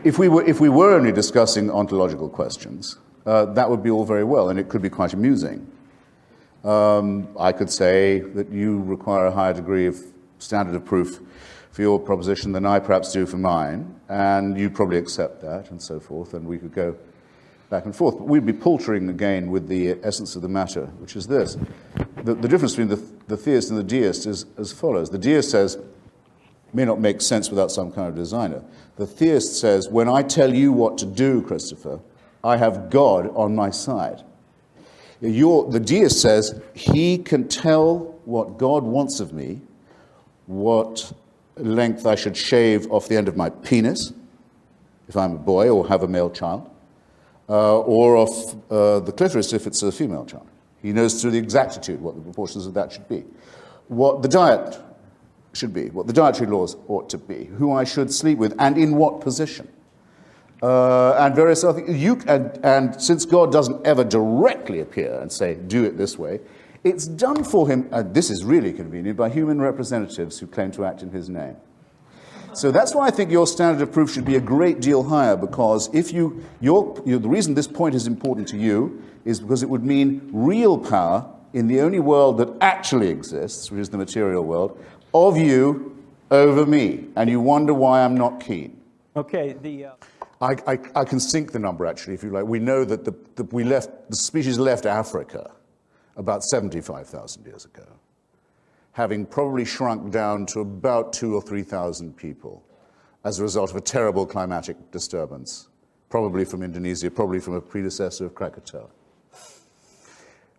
if we were only discussing ontological questions, that would be all very well, and it could be quite amusing. I could say that you require a higher degree of standard of proof for your proposition than I perhaps do for mine, and you'd probably accept that, and so forth, and we could go back and forth. But we'd be paltering again with the essence of the matter, which is this. The difference between the theist and the deist is as follows. The deist says, may not make sense without some kind of designer. The theist says, when I tell you what to do, Christopher, I have God on my side. The deist says, he can tell what God wants of me, what length I should shave off the end of my penis, if I'm a boy or have a male child, or off the clitoris if it's a female child. He knows to the exactitude what the proportions of that should be, what the diet should be, what the dietary laws ought to be, who I should sleep with, and in what position. And various other things. And since God doesn't ever directly appear and say, do it this way, it's done for him, and this is really convenient, by human representatives who claim to act in his name. So that's why I think your standard of proof should be a great deal higher, because if the reason this point is important to you is because it would mean real power in the only world that actually exists, which is the material world, of you over me. And you wonder why I'm not keen. Okay, I can sink the number, actually, if you like. We know that the species left Africa about 75,000 years ago, having probably shrunk down to about 2,000 or 3,000 people as a result of a terrible climatic disturbance, probably from Indonesia, probably from a predecessor of Krakatoa,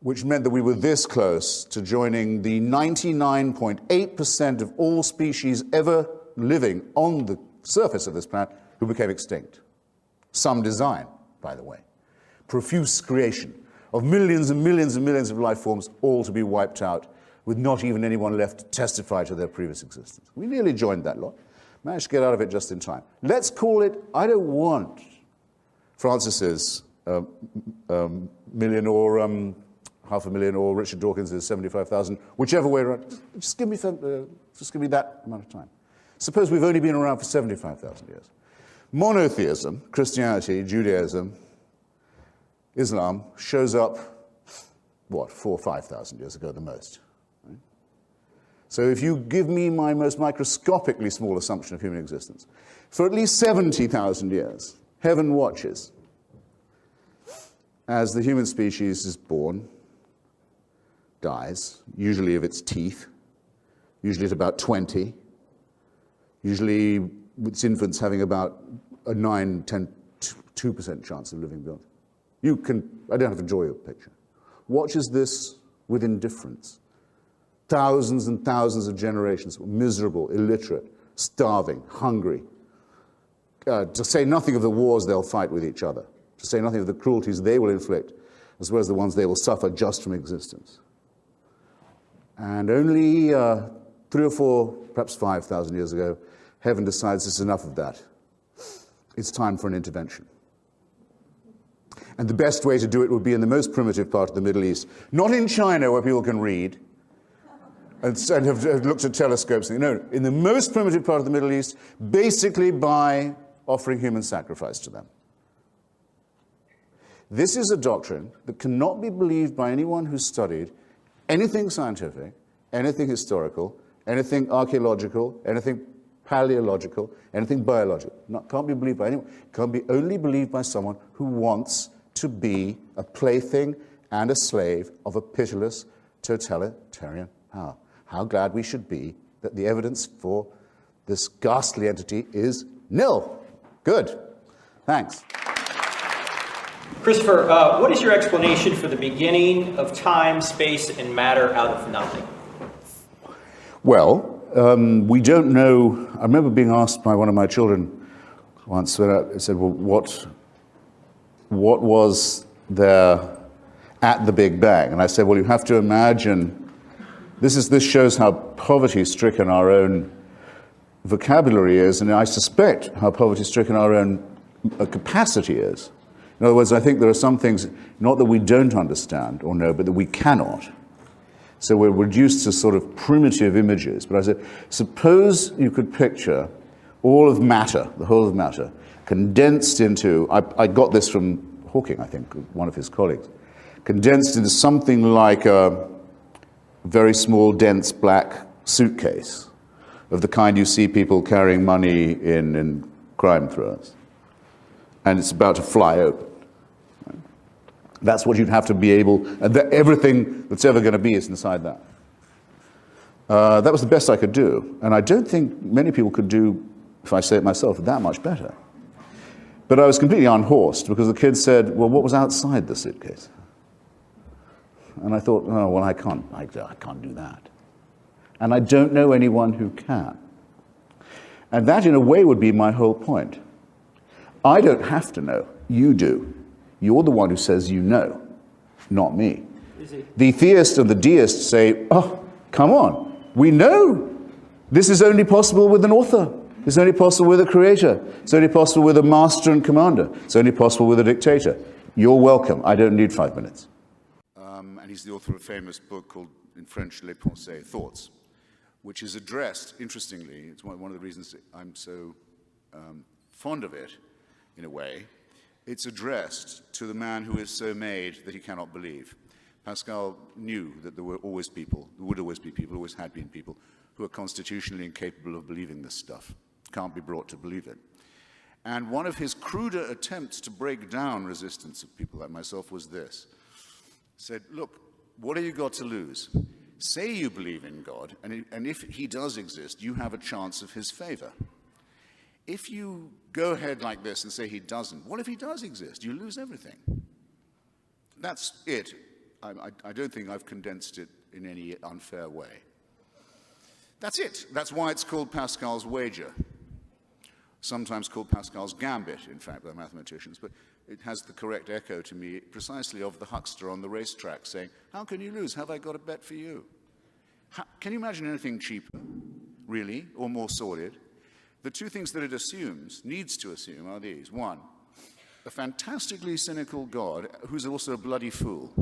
which meant that we were this close to joining the 99.8% of all species ever living on the surface of this planet who became extinct. Some design, by the way. Profuse creation of millions and millions and millions of life forms, all to be wiped out, with not even anyone left to testify to their previous existence. We nearly joined that lot. Managed to get out of it just in time. Let's call it, I don't want Francis's million or 500,000 or Richard Dawkins's 75,000, whichever way around. Just give me that amount of time. Suppose we've only been around for 75,000 years. Monotheism, Christianity, Judaism, Islam, shows up, what, 4,000 or 5,000 years ago the most. Right? So if you give me my most microscopically small assumption of human existence, for at least 70,000 years, heaven watches as the human species is born, dies, usually of its teeth, usually at about 20, usually its infants having about a 9, 10, 2% chance of living beyond. I don't have to draw you a picture. Watches this with indifference. Thousands and thousands of generations, miserable, illiterate, starving, hungry. To say nothing of the wars they'll fight with each other. To say nothing of the cruelties they will inflict, as well as the ones they will suffer just from existence. And only 3 or 4, perhaps 5,000 years ago, heaven decides it's enough of that. It's time for an intervention. And the best way to do it would be in the most primitive part of the Middle East. Not in China, where people can read and have looked at telescopes. No, in the most primitive part of the Middle East, basically by offering human sacrifice to them. This is a doctrine that cannot be believed by anyone who's studied anything scientific, anything historical, anything archaeological, anything paleological, anything biological. Can't be believed by anyone. Can't be only believed by someone who wants to be a plaything and a slave of a pitiless totalitarian power. How glad we should be that the evidence for this ghastly entity is nil. Good. Thanks. Christopher, what is your explanation for the beginning of time, space, and matter out of nothing? Well, we don't know. I remember being asked by one of my children once, when I said, well, what was there at the Big Bang? And I said, well, you have to imagine, this shows how poverty-stricken our own vocabulary is, and I suspect how poverty-stricken our own capacity is. In other words, I think there are some things, not that we don't understand or know, but that we cannot. So we're reduced to sort of primitive images. But I said, suppose you could picture all of matter, the whole of matter, condensed into, I got this from Hawking, I think, one of his colleagues, condensed into something like a very small, dense black suitcase of the kind you see people carrying money in crime thrillers. And it's about to fly open. Right? That's what you'd have to be able, and everything that's ever going to be is inside that. That was the best I could do. And I don't think many people could do, if I say it myself, that much better. But I was completely unhorsed because the kid said, well, what was outside the suitcase? And I thought, oh, well, I can't do that. And I don't know anyone who can. And that, in a way, would be my whole point. I don't have to know. You do. You're the one who says you know, not me. The theist and the deist say, oh, come on, we know. This is only possible with an author. It's only possible with a creator. It's only possible with a master and commander. It's only possible with a dictator. You're welcome. I don't need 5 minutes. And he's the author of a famous book called, in French, Les Pensées, Thoughts, which is addressed, interestingly, it's one of the reasons I'm so fond of it, in a way. It's addressed to the man who is so made that he cannot believe. Pascal knew that there were always people, there would always be people, always had been people, who are constitutionally incapable of believing this stuff, can't be brought to believe it. And one of his cruder attempts to break down resistance of people like myself was this. He said, look, what have you got to lose? Say you believe in God, and if he does exist, you have a chance of his favor. If you go ahead like this and say he doesn't, what if he does exist? You lose everything. That's it. I don't think I've condensed it in any unfair way. That's it. That's why it's called Pascal's wager. Sometimes called Pascal's gambit, in fact, by mathematicians, but it has the correct echo to me precisely of the huckster on the racetrack saying, how can you lose? Have I got a bet for you? Can you imagine anything cheaper, really, or more sordid? The two things that it assumes, needs to assume, are these. One, a fantastically cynical God who's also a bloody fool.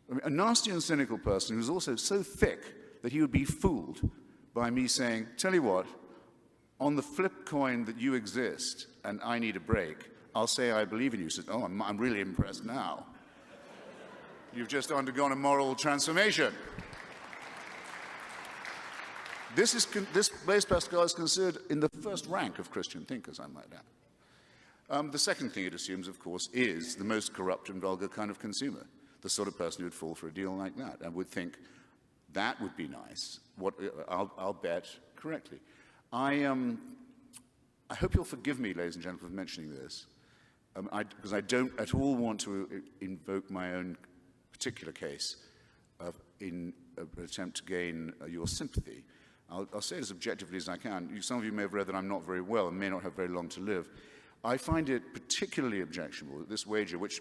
I mean, a nasty and cynical person who's also so thick that he would be fooled by me saying, tell you what, on the flip coin that you exist and I need a break, I'll say I believe in you. He says, oh, I'm really impressed now. You've just undergone a moral transformation. This Blaise Pascal is considered in the first rank of Christian thinkers, I might add. The second thing it assumes, of course, is the most corrupt and vulgar kind of consumer, the sort of person who would fall for a deal like that and would think, that would be nice. I'll bet correctly. I hope you'll forgive me, ladies and gentlemen, for mentioning this, because I don't at all want to invoke my own particular case in an attempt to gain your sympathy. I'll say it as objectively as I can. Some of you may have read that I'm not very well and may not have very long to live. I find it particularly objectionable that this wager, which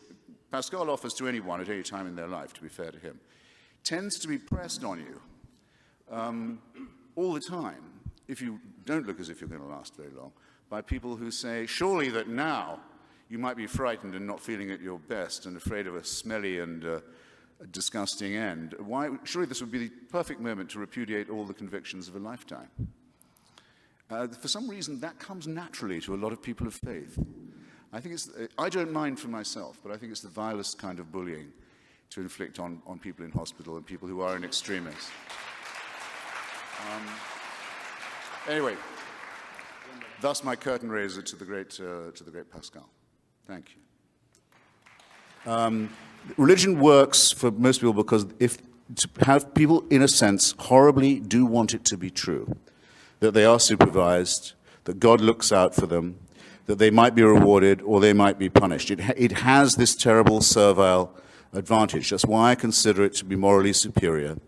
Pascal offers to anyone at any time in their life, to be fair to him, tends to be pressed on you all the time, if you don't look as if you're going to last very long, by people who say, surely that now you might be frightened and not feeling at your best and afraid of a smelly and a disgusting end. Surely this would be the perfect moment to repudiate all the convictions of a lifetime. For some reason, that comes naturally to a lot of people of faith. I don't mind for myself, but I think it's the vilest kind of bullying to inflict on people in hospital and people who are in extremis. Anyway, thus my curtain raiser to the great Pascal. Thank you. Religion works for most people because to have people, in a sense, horribly do want it to be true, that they are supervised, that God looks out for them, that they might be rewarded or they might be punished. It has this terrible servile advantage. That's why I consider it to be morally superior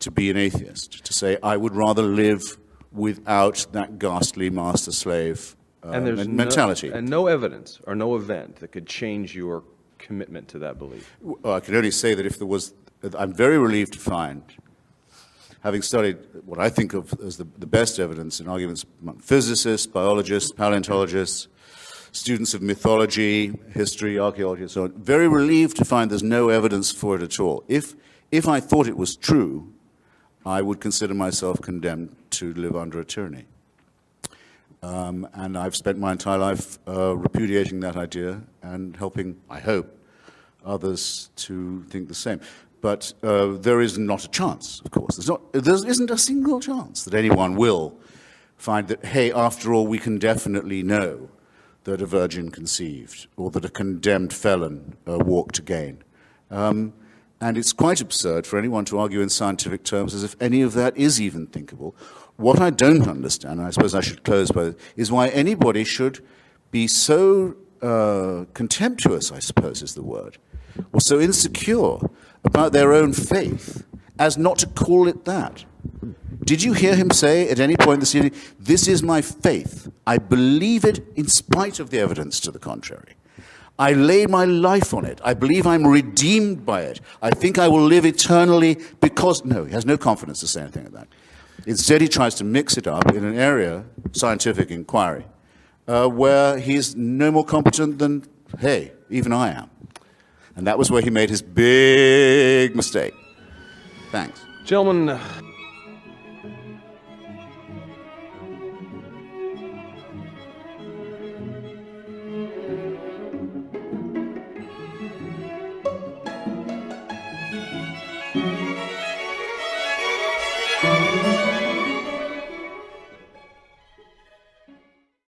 to be an atheist, to say I would rather live without that ghastly master-slave mentality. And no evidence or no event that could change your commitment to that belief. Well, I can only say that if there was, I'm very relieved to find, having studied what I think of as the best evidence in arguments among physicists, biologists, paleontologists, students of mythology, history, archaeology, and so on, very relieved to find there's no evidence for it at all. If I thought it was true, I would consider myself condemned to live under a tyranny. And I've spent my entire life repudiating that idea and helping, I hope, others to think the same. But there is not a chance, of course. There isn't a single chance that anyone will find that, hey, after all, we can definitely know that a virgin conceived or that a condemned felon walked again. And it's quite absurd for anyone to argue in scientific terms as if any of that is even thinkable. What I don't understand, and I suppose I should close by this, is why anybody should be so contemptuous, I suppose is the word, or so insecure about their own faith as not to call it that. Did you hear him say at any point this evening, this is my faith. I believe it in spite of the evidence to the contrary. I lay my life on it. I believe I'm redeemed by it. I think I will live eternally because... No, he has no confidence to say anything like that. Instead, he tries to mix it up in an area, scientific inquiry, where he's no more competent than, hey, even I am. And that was where he made his big mistake. Thanks. Gentlemen,